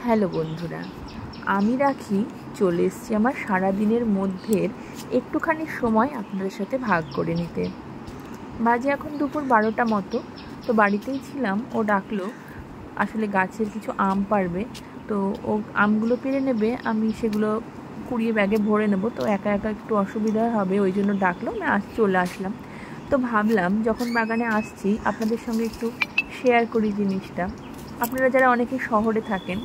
Hello বন্ধুরা, আমি রাখি চলে এসেছি আমার সারাদিনের মধ্যের একটুখানি সময় আপনাদের সাথে ভাগ করে নিতে। বাজে এখন দুপুর 12টা মতো। তো বাড়িতেই ছিলাম, ও ডাকলো আসলে গাছের কিছু আম পাড়বে, তো ও আমগুলো পেড়ে নেবে, আমি সেগুলো কুড়িয়ে ব্যাগে ভরে নেব। তো একা একা একটু অসুবিধা হবে, ওই জন্য ডাকলো, আমি চলে আসলাম। তো ভাবলাম যখন বাগানে আসছি আপনাদের সঙ্গে একটু শেয়ার করি জিনিসটা। আপনারা যারা অনেকে শহরে থাকেন,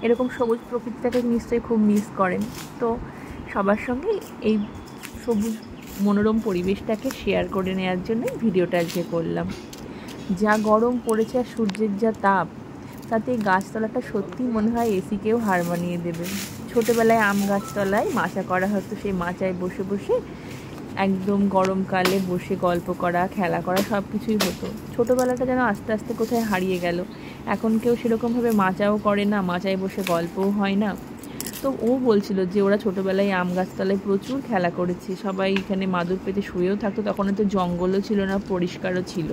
এরকম সবুজ প্রকৃতিটাকে নিশ্চয়ই খুব মিস করেন। তো সবার সঙ্গে এই সবুজ মনোরম পরিবেশটাকে শেয়ার করে নেওয়ার জন্যই ভিডিওটা আজকে করলাম। যা গরম পড়েছে আর সূর্যের যা তাপ, তাতে এই গাছতলাটা সত্যিই মনে হয় এসিকেও হার মানিয়ে দেবে। ছোটোবেলায় আম গাছতলায় মাচা করা হতো, সেই মাচায় বসে বসে একদম গরমকালে বসে গল্প করা, খেলা করা সব কিছুই হতো। ছোটোবেলাটা যেন আস্তে আস্তে কোথায় হারিয়ে গেল। এখন কেউ সেরকমভাবে মাচাও করে না, মাচায় বসে গল্পও হয় না। তো ও বলছিল যে ওরা ছোটোবেলায় আম গাছতলায় প্রচুর খেলা করেছে, সবাই এখানে মাদুর পেতে শুয়েও থাকতো, তখন তো জঙ্গলও ছিল না, পরিষ্কারও ছিল।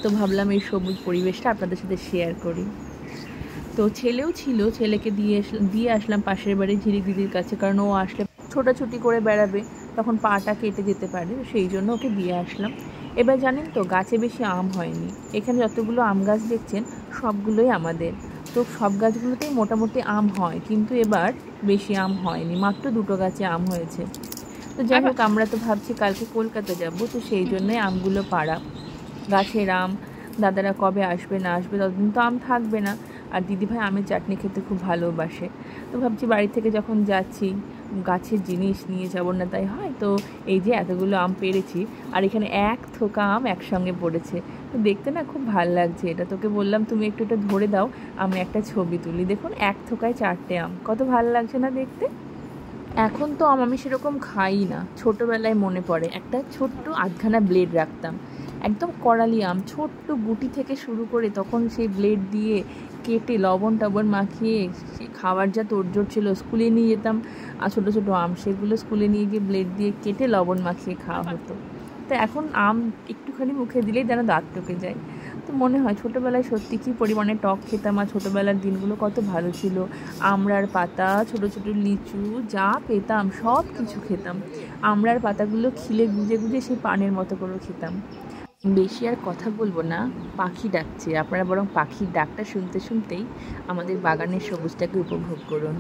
তো ভাবলাম এই সবুজ পরিবেশটা আপনাদের সাথে শেয়ার করি। তো ছেলেও ছিল, ছেলেকে দিয়ে আসলাম পাশের বাড়ি ঝিরিক দিদির কাছে, কারণ ও আসলে ছোটাছুটি করে বেড়াবে, তখন পাটা কেটে যেতে পারে, সেই জন্য ওকে দিয়ে আসলাম। এবার জানেন তো, গাছে বেশি আম হয়নি। এখানে যতগুলো আম গাছ দেখছেন সবগুলোই আমাদের। তো সব গাছগুলোতেই মোটামুটি আম হয়, কিন্তু এবার বেশি আম হয়নি, মাত্র 2টো গাছে আম হয়েছে। তো যাই হোক, আমরা তো ভাবছি কালকে কলকাতা যাব, তো সেই জন্যই আমগুলো পাড়া। গাছের আম, দাদারা কবে আসবে না আসবে, ততদিন তো আম থাকবে না। আর দিদিভাই আমের চাটনি খেতে খুব ভালোবাসে। তো ভাবছি বাড়ি থেকে যখন যাচ্ছি গাছের জিনিস নিয়ে যাব না তাই হয়। তো এই যে এতগুলো আম পেড়েছি, আর এখানে এক থোকা আম একসঙ্গে পড়েছে। তো দেখতে না খুব ভাল লাগছে এটা। তোকে বললাম তুমি একটু এটা ধরে দাও, আমি একটা ছবি তুলি। দেখুন, এক থোকায় 4টে আম, কত ভালো লাগছে না দেখতে। এখন তো আম আমি সেরকম খাই না। ছোটোবেলায় মনে পড়ে একটা ছোট্ট আধখানা ব্লেড রাখতাম, একদম করালি আম, ছোট্ট গুটি থেকে শুরু করে তখন সেই ব্লেড দিয়ে কেটে লবণ টবণ মাখিয়ে সে খাওয়ার যা তোড়জোড় ছিল। স্কুলে নিয়ে যেতাম আর ছোটো ছোটো আম, সেগুলো স্কুলে নিয়ে গিয়ে ব্লেড দিয়ে কেটে লবণ মাখিয়ে খাওয়া হতো। তো এখন আম একটুখানি মুখে দিলেই যেন দাঁত টকে যায়। তো মনে হয় ছোটোবেলায় সত্যি কী পরিমাণে টক খেতাম, আর ছোটোবেলার দিনগুলো কত ভালো ছিল। আমড়ার পাতা, ছোটো ছোটো লিচু, যা পেতাম সব কিছু খেতাম। আমড়ার পাতাগুলো খিলে গুজে গুজে সেই পানের মতো করে খেতাম। বেশি আর কথা বলবো না, পাখি ডাকছে, আপনারা বরং পাখির ডাকটা শুনতে শুনতেই আমাদের বাগানের সবুজটাকে উপভোগ করুন।